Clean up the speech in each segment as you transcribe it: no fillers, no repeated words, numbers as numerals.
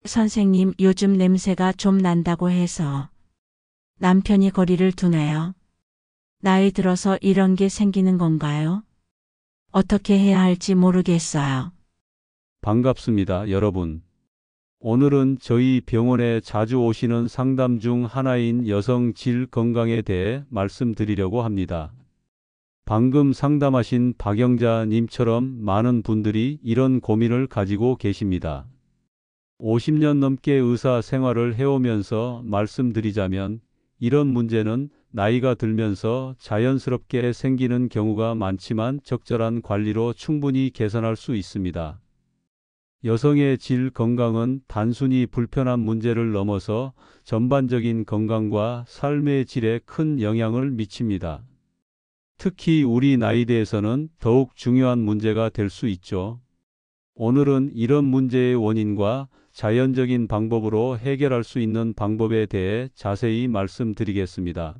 선생님, 요즘 냄새가 좀 난다고 해서 남편이 거리를 두네요. 나이 들어서 이런 게 생기는 건가요? 어떻게 해야 할지 모르겠어요. 반갑습니다, 여러분. 오늘은 저희 병원에 자주 오시는 상담 중 하나인 여성 질 건강에 대해 말씀드리려고 합니다. 방금 상담하신 박영자 님처럼 많은 분들이 이런 고민을 가지고 계십니다. 50년 넘게 의사 생활을 해오면서 말씀드리자면 이런 문제는 나이가 들면서 자연스럽게 생기는 경우가 많지만 적절한 관리로 충분히 개선할 수 있습니다. 여성의 질 건강은 단순히 불편한 문제를 넘어서 전반적인 건강과 삶의 질에 큰 영향을 미칩니다. 특히 우리 나이대에서는 더욱 중요한 문제가 될 수 있죠. 오늘은 이런 문제의 원인과 자연적인 방법으로 해결할 수 있는 방법에 대해 자세히 말씀드리겠습니다.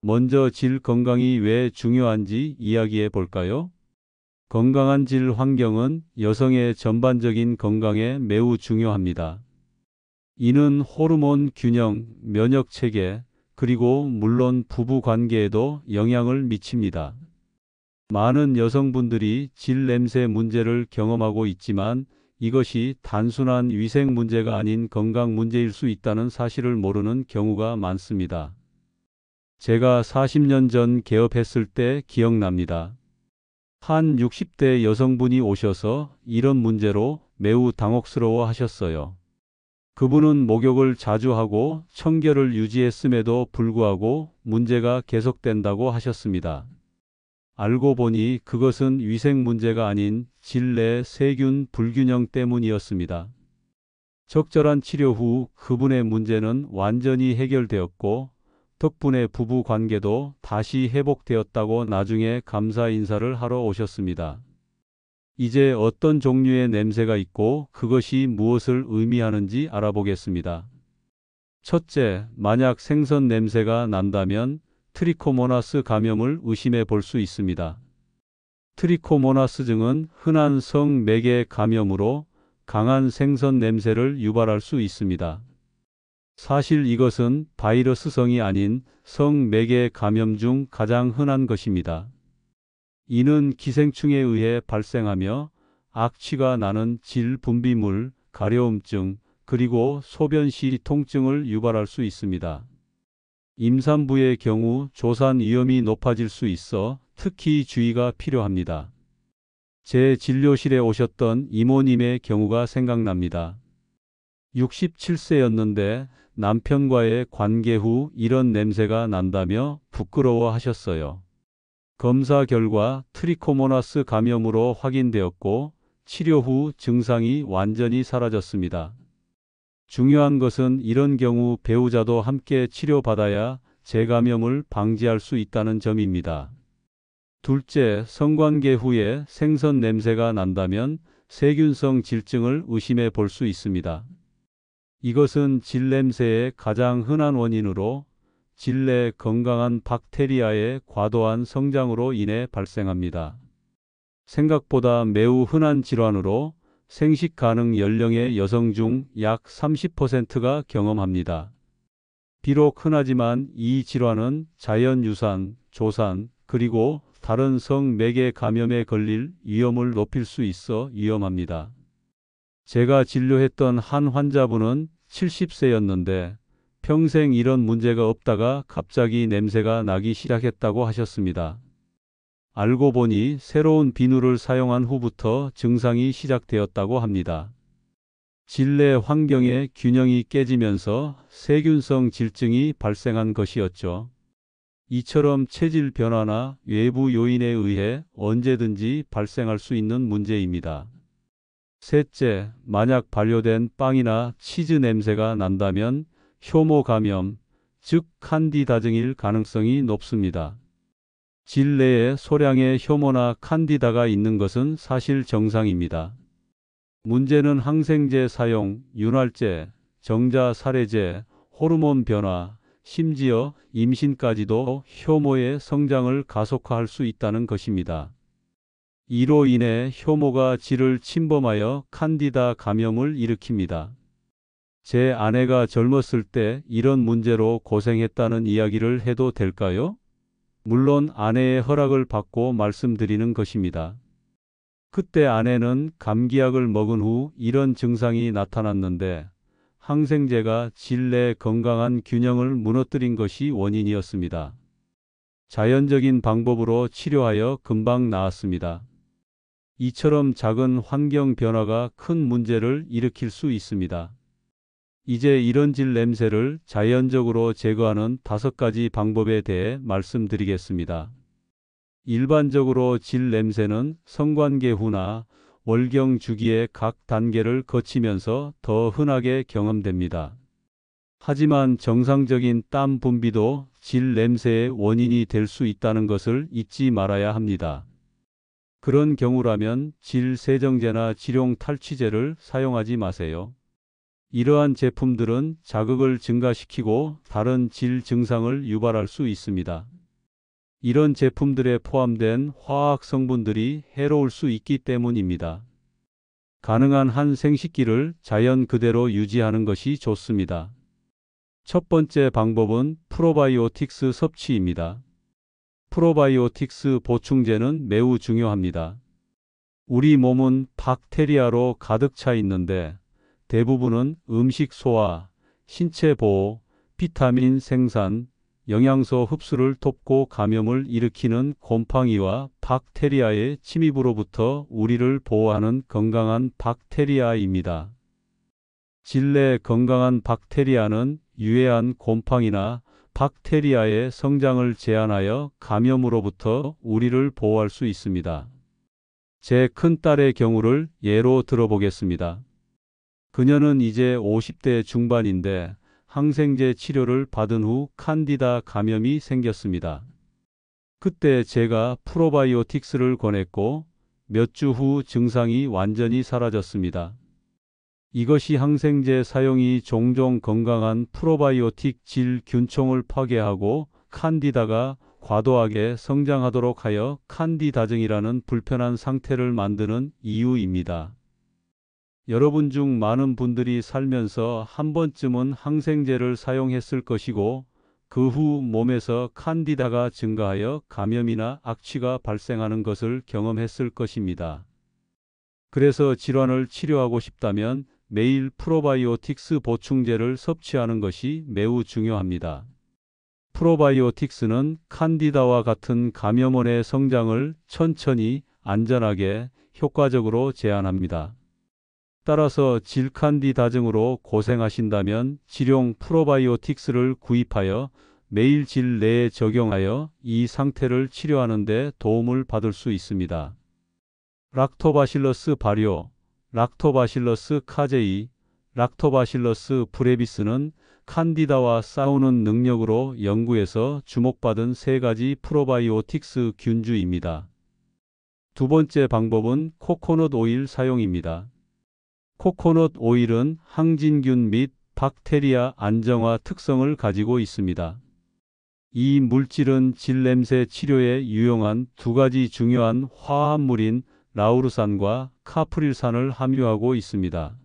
먼저 질 건강이 왜 중요한지 이야기해 볼까요? 건강한 질 환경은 여성의 전반적인 건강에 매우 중요합니다. 이는 호르몬 균형, 면역 체계, 그리고 물론 부부 관계에도 영향을 미칩니다. 많은 여성분들이 질 냄새 문제를 경험하고 있지만 이것이 단순한 위생 문제가 아닌 건강 문제일 수 있다는 사실을 모르는 경우가 많습니다. 제가 40년 전 개업했을 때 기억납니다. 한 60대 여성분이 오셔서 이런 문제로 매우 당혹스러워 하셨어요. 그분은 목욕을 자주 하고 청결을 유지했음에도 불구하고 문제가 계속된다고 하셨습니다. 알고 보니 그것은 위생 문제가 아닌 질 내 세균 불균형 때문이었습니다. 적절한 치료 후 그분의 문제는 완전히 해결되었고 덕분에 부부 관계도 다시 회복되었다고 나중에 감사 인사를 하러 오셨습니다. 이제 어떤 종류의 냄새가 있고 그것이 무엇을 의미하는지 알아보겠습니다. 첫째, 만약 생선 냄새가 난다면 트리코모나스 감염을 의심해 볼 수 있습니다. 트리코모나스증은 흔한 성매개 감염으로 강한 생선 냄새를 유발할 수 있습니다. 사실 이것은 바이러스성이 아닌 성매개 감염 중 가장 흔한 것입니다. 이는 기생충에 의해 발생하며 악취가 나는 질 분비물, 가려움증, 그리고 소변 시 통증을 유발할 수 있습니다. 임산부의 경우 조산 위험이 높아질 수 있어 특히 주의가 필요합니다. 제 진료실에 오셨던 이모님의 경우가 생각납니다. 67세였는데 남편과의 관계 후 이런 냄새가 난다며 부끄러워 하셨어요. 검사 결과 트리코모나스 감염으로 확인되었고 치료 후 증상이 완전히 사라졌습니다. 중요한 것은 이런 경우 배우자도 함께 치료받아야 재감염을 방지할 수 있다는 점입니다. 둘째, 성관계 후에 생선 냄새가 난다면 세균성 질증을 의심해 볼 수 있습니다. 이것은 질 냄새의 가장 흔한 원인으로 질 내 건강한 박테리아의 과도한 성장으로 인해 발생합니다. 생각보다 매우 흔한 질환으로 생식 가능 연령의 여성 중 약 30%가 경험합니다. 비록 흔하지만 이 질환은 자연 유산, 조산, 그리고 다른 성매개 감염에 걸릴 위험을 높일 수 있어 위험합니다. 제가 진료했던 한 환자분은 70세였는데 평생 이런 문제가 없다가 갑자기 냄새가 나기 시작했다고 하셨습니다. 알고 보니 새로운 비누를 사용한 후부터 증상이 시작되었다고 합니다. 질 내 환경의 균형이 깨지면서 세균성 질증이 발생한 것이었죠. 이처럼 체질 변화나 외부 요인에 의해 언제든지 발생할 수 있는 문제입니다. 셋째, 만약 발효된 빵이나 치즈 냄새가 난다면 효모 감염, 즉 칸디다증일 가능성이 높습니다. 질 내에 소량의 효모나 칸디다가 있는 것은 사실 정상입니다. 문제는 항생제 사용, 윤활제, 정자살해제, 호르몬 변화, 심지어 임신까지도 효모의 성장을 가속화할 수 있다는 것입니다. 이로 인해 효모가 질을 침범하여 칸디다 감염을 일으킵니다. 제 아내가 젊었을 때 이런 문제로 고생했다는 이야기를 해도 될까요? 물론 아내의 허락을 받고 말씀드리는 것입니다. 그때 아내는 감기약을 먹은 후 이런 증상이 나타났는데 항생제가 질 내 건강한 균형을 무너뜨린 것이 원인이었습니다. 자연적인 방법으로 치료하여 금방 나았습니다. 이처럼 작은 환경 변화가 큰 문제를 일으킬 수 있습니다. 이제 이런 질 냄새를 자연적으로 제거하는 5가지 방법에 대해 말씀드리겠습니다. 일반적으로 질 냄새는 성관계 후나 월경 주기의 각 단계를 거치면서 더 흔하게 경험됩니다. 하지만 정상적인 땀 분비도 질 냄새의 원인이 될 수 있다는 것을 잊지 말아야 합니다. 그런 경우라면 질 세정제나 질용 탈취제를 사용하지 마세요. 이러한 제품들은 자극을 증가시키고 다른 질 증상을 유발할 수 있습니다. 이런 제품들에 포함된 화학 성분들이 해로울 수 있기 때문입니다. 가능한 한 생식기를 자연 그대로 유지하는 것이 좋습니다. 첫 번째 방법은 프로바이오틱스 섭취입니다. 프로바이오틱스 보충제는 매우 중요합니다. 우리 몸은 박테리아로 가득 차 있는데 대부분은 음식 소화, 신체 보호, 비타민 생산, 영양소 흡수를 돕고 감염을 일으키는 곰팡이와 박테리아의 침입으로부터 우리를 보호하는 건강한 박테리아입니다. 질 내 건강한 박테리아는 유해한 곰팡이나 박테리아의 성장을 제한하여 감염으로부터 우리를 보호할 수 있습니다. 제 큰딸의 경우를 예로 들어보겠습니다. 그녀는 이제 50대 중반인데 항생제 치료를 받은 후 칸디다 감염이 생겼습니다. 그때 제가 프로바이오틱스를 권했고 몇 주 후 증상이 완전히 사라졌습니다. 이것이 항생제 사용이 종종 건강한 프로바이오틱 질 균총을 파괴하고 칸디다가 과도하게 성장하도록 하여 칸디다증이라는 불편한 상태를 만드는 이유입니다. 여러분 중 많은 분들이 살면서 한 번쯤은 항생제를 사용했을 것이고 그 후 몸에서 칸디다가 증가하여 감염이나 악취가 발생하는 것을 경험했을 것입니다. 그래서 질환을 치료하고 싶다면 매일 프로바이오틱스 보충제를 섭취하는 것이 매우 중요합니다. 프로바이오틱스는 칸디다와 같은 감염원의 성장을 천천히, 안전하게, 효과적으로 제한합니다. 따라서 질칸디다증으로 고생하신다면 질용 프로바이오틱스를 구입하여 매일 질 내에 적용하여 이 상태를 치료하는 데 도움을 받을 수 있습니다. 락토바실러스 바리오, 락토바실러스 카제이, 락토바실러스 브레비스는 칸디다와 싸우는 능력으로 연구에서 주목받은 3가지 프로바이오틱스 균주입니다. 두 번째 방법은 코코넛 오일 사용입니다. 코코넛 오일은 항진균 및 박테리아 안정화 특성을 가지고 있습니다. 이 물질은 질 냄새 치료에 유용한 2가지 중요한 화합물인 라우르산과 카프릴산을 함유하고 있습니다.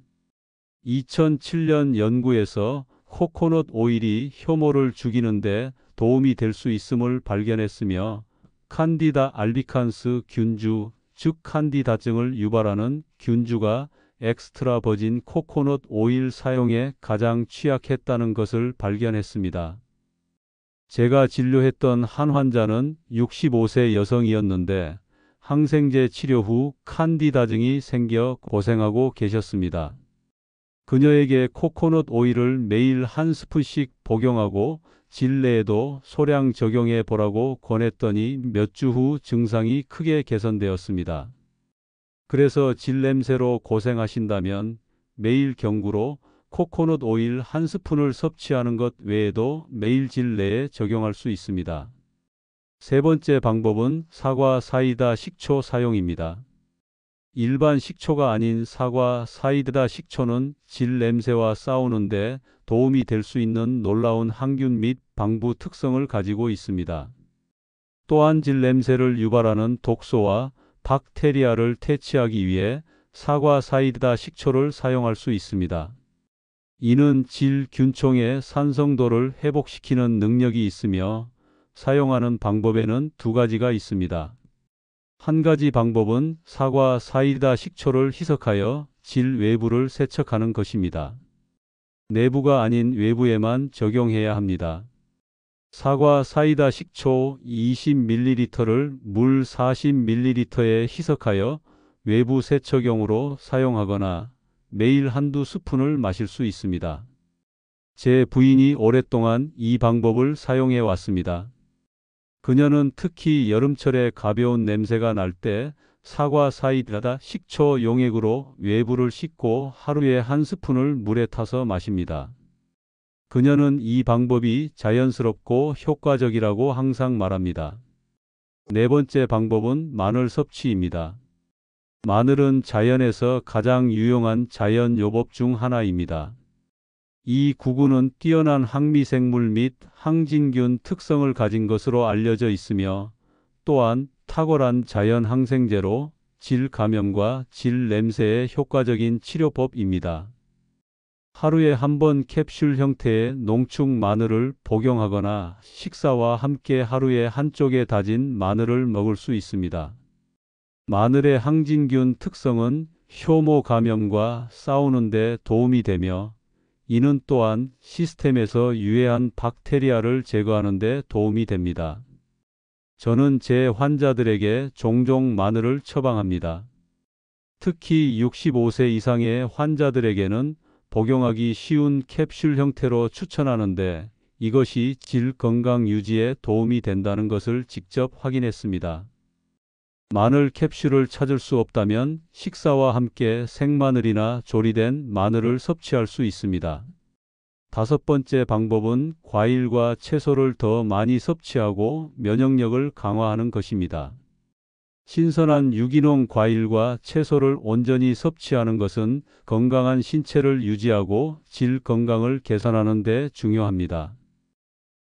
2007년 연구에서 코코넛 오일이 효모를 죽이는데 도움이 될 수 있음을 발견했으며 칸디다 알비칸스 균주, 즉 칸디다증을 유발하는 균주가 엑스트라 버진 코코넛 오일 사용에 가장 취약했다는 것을 발견했습니다. 제가 진료했던 한 환자는 65세 여성이었는데 항생제 치료 후 칸디다증이 생겨 고생하고 계셨습니다. 그녀에게 코코넛 오일을 매일 한 스푼씩 복용하고 질 내에도 소량 적용해 보라고 권했더니 몇 주 후 증상이 크게 개선되었습니다. 그래서 질 냄새로 고생하신다면 매일 경구로 코코넛 오일 한 스푼을 섭취하는 것 외에도 매일 질 내에 적용할 수 있습니다. 세 번째 방법은 사과 사이다 식초 사용입니다. 일반 식초가 아닌 사과 사이다 식초는 질 냄새와 싸우는데 도움이 될 수 있는 놀라운 항균 및 방부 특성을 가지고 있습니다. 또한 질 냄새를 유발하는 독소와 박테리아를 퇴치하기 위해 사과 사이다 식초를 사용할 수 있습니다. 이는 질균총의 산성도를 회복시키는 능력이 있으며 사용하는 방법에는 두 가지가 있습니다. 한 가지 방법은 사과 사이다 식초를 희석하여 질 외부를 세척하는 것입니다. 내부가 아닌 외부에만 적용해야 합니다. 사과 사이다 식초 20ml를 물 40ml에 희석하여 외부 세척용으로 사용하거나 매일 한두 스푼을 마실 수 있습니다. 제 부인이 오랫동안 이 방법을 사용해 왔습니다. 그녀는 특히 여름철에 가벼운 냄새가 날 때 사과 사이다 식초 용액으로 외부를 씻고 하루에 한 스푼을 물에 타서 마십니다. 그녀는 이 방법이 자연스럽고 효과적이라고 항상 말합니다. 네 번째 방법은 마늘 섭취입니다. 마늘은 자연에서 가장 유용한 자연 요법 중 하나입니다. 이 구근은 뛰어난 항미생물 및 항진균 특성을 가진 것으로 알려져 있으며 또한 탁월한 자연 항생제로 질 감염과 질 냄새에 효과적인 치료법입니다. 하루에 한 번 캡슐 형태의 농축 마늘을 복용하거나 식사와 함께 하루에 한쪽에 다진 마늘을 먹을 수 있습니다. 마늘의 항진균 특성은 효모 감염과 싸우는 데 도움이 되며 이는 또한 시스템에서 유해한 박테리아를 제거하는 데 도움이 됩니다. 저는 제 환자들에게 종종 마늘을 처방합니다. 특히 65세 이상의 환자들에게는 복용하기 쉬운 캡슐 형태로 추천하는데 이것이 질 건강 유지에 도움이 된다는 것을 직접 확인했습니다. 마늘 캡슐을 찾을 수 없다면 식사와 함께 생마늘이나 조리된 마늘을 섭취할 수 있습니다. 다섯 번째 방법은 과일과 채소를 더 많이 섭취하고 면역력을 강화하는 것입니다. 신선한 유기농 과일과 채소를 온전히 섭취하는 것은 건강한 신체를 유지하고 질 건강을 개선하는 데 중요합니다.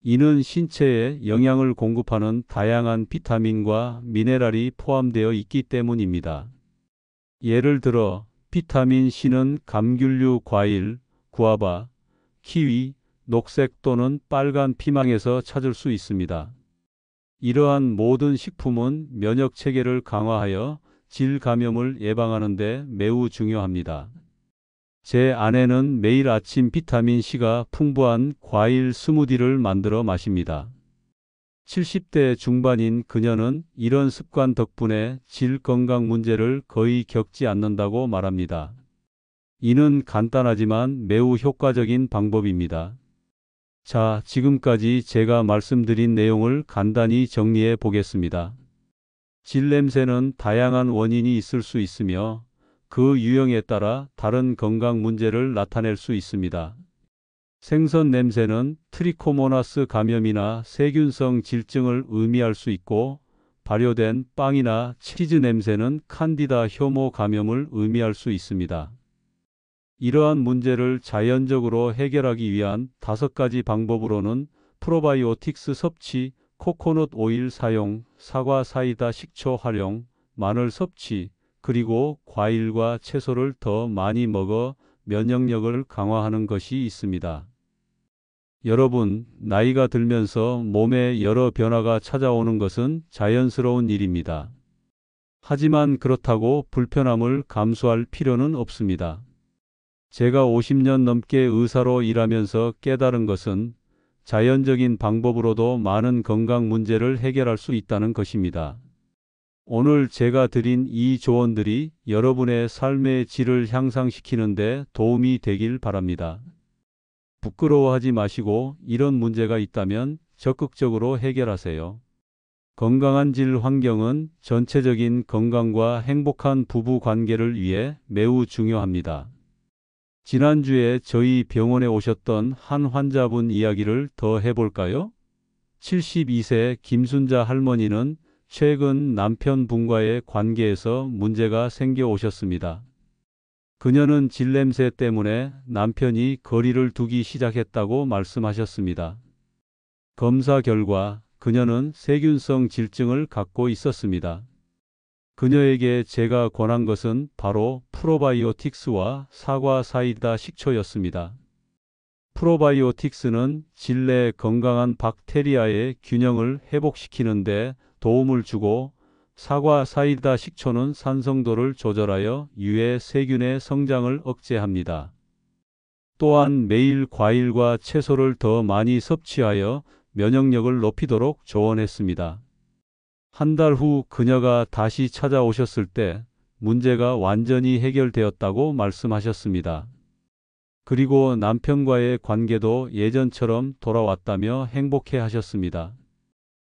이는 신체에 영양을 공급하는 다양한 비타민과 미네랄이 포함되어 있기 때문입니다. 예를 들어 비타민 C는 감귤류 과일, 구아바, 키위, 녹색 또는 빨간 피망에서 찾을 수 있습니다. 이러한 모든 식품은 면역 체계를 강화하여 질 감염을 예방하는 데 매우 중요합니다. 제 아내는 매일 아침 비타민 C가 풍부한 과일 스무디를 만들어 마십니다. 70대 중반인 그녀는 이런 습관 덕분에 질 건강 문제를 거의 겪지 않는다고 말합니다. 이는 간단하지만 매우 효과적인 방법입니다. 자, 지금까지 제가 말씀드린 내용을 간단히 정리해 보겠습니다. 질 냄새는 다양한 원인이 있을 수 있으며 그 유형에 따라 다른 건강 문제를 나타낼 수 있습니다. 생선 냄새는 트리코모나스 감염이나 세균성 질증을 의미할 수 있고 발효된 빵이나 치즈 냄새는 칸디다 효모 감염을 의미할 수 있습니다. 이러한 문제를 자연적으로 해결하기 위한 5가지 방법으로는 프로바이오틱스 섭취, 코코넛 오일 사용, 사과 사이다 식초 활용, 마늘 섭취, 그리고 과일과 채소를 더 많이 먹어 면역력을 강화하는 것이 있습니다. 여러분, 나이가 들면서 몸에 여러 변화가 찾아오는 것은 자연스러운 일입니다. 하지만 그렇다고 불편함을 감수할 필요는 없습니다. 제가 50년 넘게 의사로 일하면서 깨달은 것은 자연적인 방법으로도 많은 건강 문제를 해결할 수 있다는 것입니다. 오늘 제가 드린 이 조언들이 여러분의 삶의 질을 향상시키는 데 도움이 되길 바랍니다. 부끄러워하지 마시고 이런 문제가 있다면 적극적으로 해결하세요. 건강한 질 환경은 전체적인 건강과 행복한 부부 관계를 위해 매우 중요합니다. 지난주에 저희 병원에 오셨던 한 환자분 이야기를 더 해볼까요? 72세 김순자 할머니는 최근 남편분과의 관계에서 문제가 생겨 오셨습니다. 그녀는 질 냄새 때문에 남편이 거리를 두기 시작했다고 말씀하셨습니다. 검사 결과 그녀는 세균성 질증을 갖고 있었습니다. 그녀에게 제가 권한 것은 바로 프로바이오틱스와 사과 사이다 식초였습니다. 프로바이오틱스는 질내 건강한 박테리아의 균형을 회복시키는 데 도움을 주고, 사과 사이다 식초는 산성도를 조절하여 유해 세균의 성장을 억제합니다. 또한 매일 과일과 채소를 더 많이 섭취하여 면역력을 높이도록 조언했습니다. 한 달 후 그녀가 다시 찾아오셨을 때 문제가 완전히 해결되었다고 말씀하셨습니다. 그리고 남편과의 관계도 예전처럼 돌아왔다며 행복해 하셨습니다.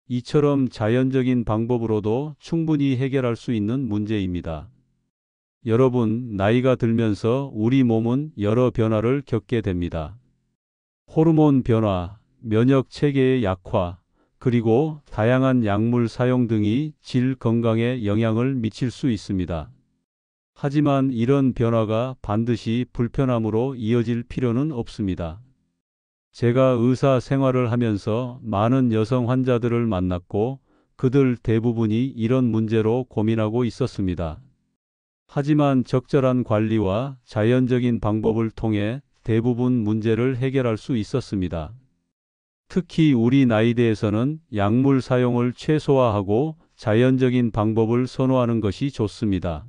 이처럼 자연적인 방법으로도 충분히 해결할 수 있는 문제입니다. 여러분, 나이가 들면서 우리 몸은 여러 변화를 겪게 됩니다. 호르몬 변화, 면역 체계의 약화, 그리고 다양한 약물 사용 등이 질 건강에 영향을 미칠 수 있습니다. 하지만 이런 변화가 반드시 불편함으로 이어질 필요는 없습니다. 제가 의사 생활을 하면서 많은 여성 환자들을 만났고, 그들 대부분이 이런 문제로 고민하고 있었습니다. 하지만 적절한 관리와 자연적인 방법을 통해 대부분 문제를 해결할 수 있었습니다. 특히 우리 나이대에서는 약물 사용을 최소화하고 자연적인 방법을 선호하는 것이 좋습니다.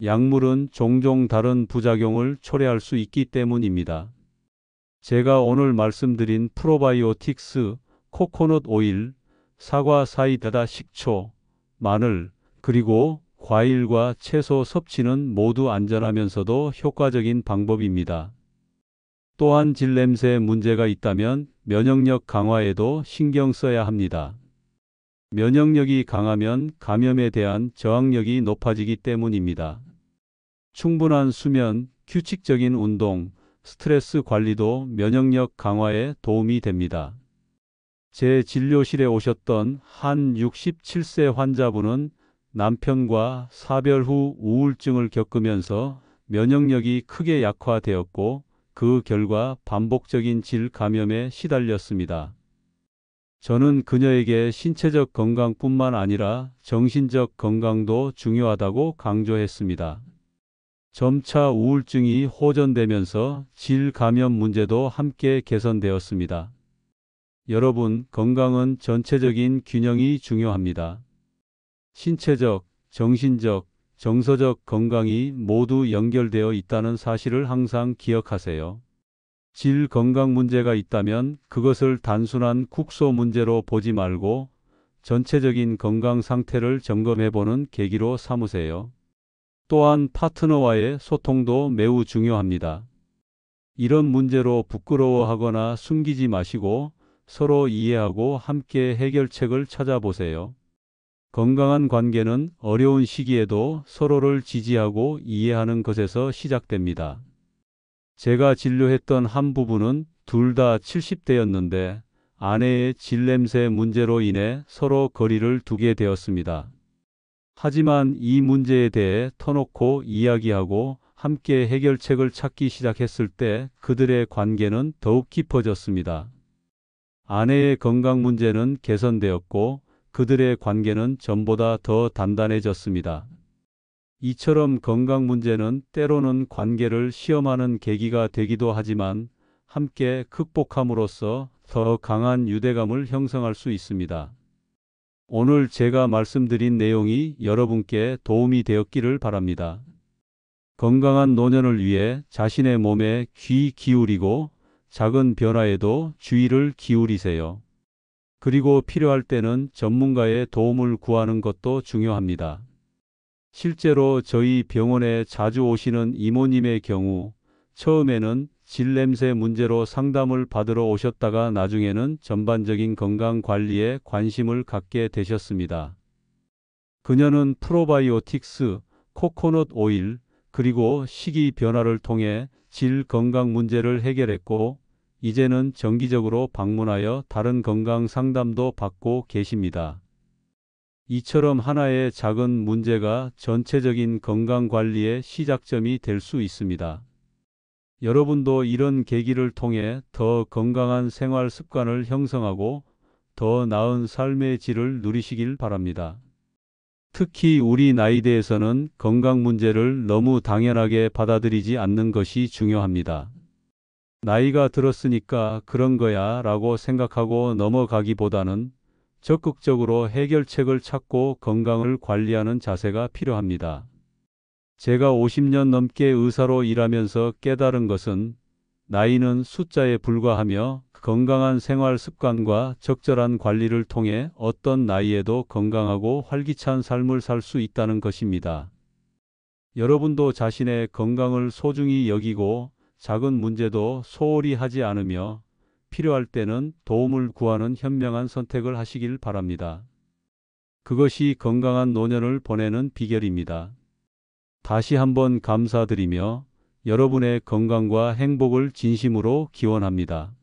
약물은 종종 다른 부작용을 초래할 수 있기 때문입니다. 제가 오늘 말씀드린 프로바이오틱스, 코코넛 오일, 사과 사이다 식초, 마늘, 그리고 과일과 채소 섭취는 모두 안전하면서도 효과적인 방법입니다. 또한 질 냄새 문제가 있다면 면역력 강화에도 신경 써야 합니다. 면역력이 강하면 감염에 대한 저항력이 높아지기 때문입니다. 충분한 수면, 규칙적인 운동, 스트레스 관리도 면역력 강화에 도움이 됩니다. 제 진료실에 오셨던 한 67세 환자분은 남편과 사별 후 우울증을 겪으면서 면역력이 크게 약화되었고, 그 결과 반복적인 질 감염에 시달렸습니다. 저는 그녀에게 신체적 건강뿐만 아니라 정신적 건강도 중요하다고 강조했습니다. 점차 우울증이 호전되면서 질 감염 문제도 함께 개선되었습니다. 여러분, 건강은 전체적인 균형이 중요합니다. 신체적, 정신적, 정서적 건강이 모두 연결되어 있다는 사실을 항상 기억하세요. 질 건강 문제가 있다면 그것을 단순한 국소 문제로 보지 말고 전체적인 건강 상태를 점검해보는 계기로 삼으세요. 또한 파트너와의 소통도 매우 중요합니다. 이런 문제로 부끄러워하거나 숨기지 마시고 서로 이해하고 함께 해결책을 찾아보세요. 건강한 관계는 어려운 시기에도 서로를 지지하고 이해하는 것에서 시작됩니다. 제가 진료했던 한 부부는 둘 다 70대였는데 아내의 질 냄새 문제로 인해 서로 거리를 두게 되었습니다. 하지만 이 문제에 대해 터놓고 이야기하고 함께 해결책을 찾기 시작했을 때 그들의 관계는 더욱 깊어졌습니다. 아내의 건강 문제는 개선되었고 그들의 관계는 전보다 더 단단해졌습니다. 이처럼 건강 문제는 때로는 관계를 시험하는 계기가 되기도 하지만 함께 극복함으로써 더 강한 유대감을 형성할 수 있습니다. 오늘 제가 말씀드린 내용이 여러분께 도움이 되었기를 바랍니다. 건강한 노년을 위해 자신의 몸에 귀 기울이고 작은 변화에도 주의를 기울이세요. 그리고 필요할 때는 전문가의 도움을 구하는 것도 중요합니다. 실제로 저희 병원에 자주 오시는 이모님의 경우 처음에는 질 냄새 문제로 상담을 받으러 오셨다가 나중에는 전반적인 건강 관리에 관심을 갖게 되셨습니다. 그녀는 프로바이오틱스, 코코넛 오일, 그리고 식이 변화를 통해 질 건강 문제를 해결했고 이제는 정기적으로 방문하여 다른 건강 상담도 받고 계십니다. 이처럼 하나의 작은 문제가 전체적인 건강 관리의 시작점이 될 수 있습니다. 여러분도 이런 계기를 통해 더 건강한 생활 습관을 형성하고 더 나은 삶의 질을 누리시길 바랍니다. 특히 우리 나이대에서는 건강 문제를 너무 당연하게 받아들이지 않는 것이 중요합니다. 나이가 들었으니까 그런 거야 라고 생각하고 넘어가기보다는 적극적으로 해결책을 찾고 건강을 관리하는 자세가 필요합니다. 제가 50년 넘게 의사로 일하면서 깨달은 것은 나이는 숫자에 불과하며 건강한 생활 습관과 적절한 관리를 통해 어떤 나이에도 건강하고 활기찬 삶을 살 수 있다는 것입니다. 여러분도 자신의 건강을 소중히 여기고 작은 문제도 소홀히 하지 않으며 필요할 때는 도움을 구하는 현명한 선택을 하시길 바랍니다. 그것이 건강한 노년을 보내는 비결입니다. 다시 한번 감사드리며 여러분의 건강과 행복을 진심으로 기원합니다.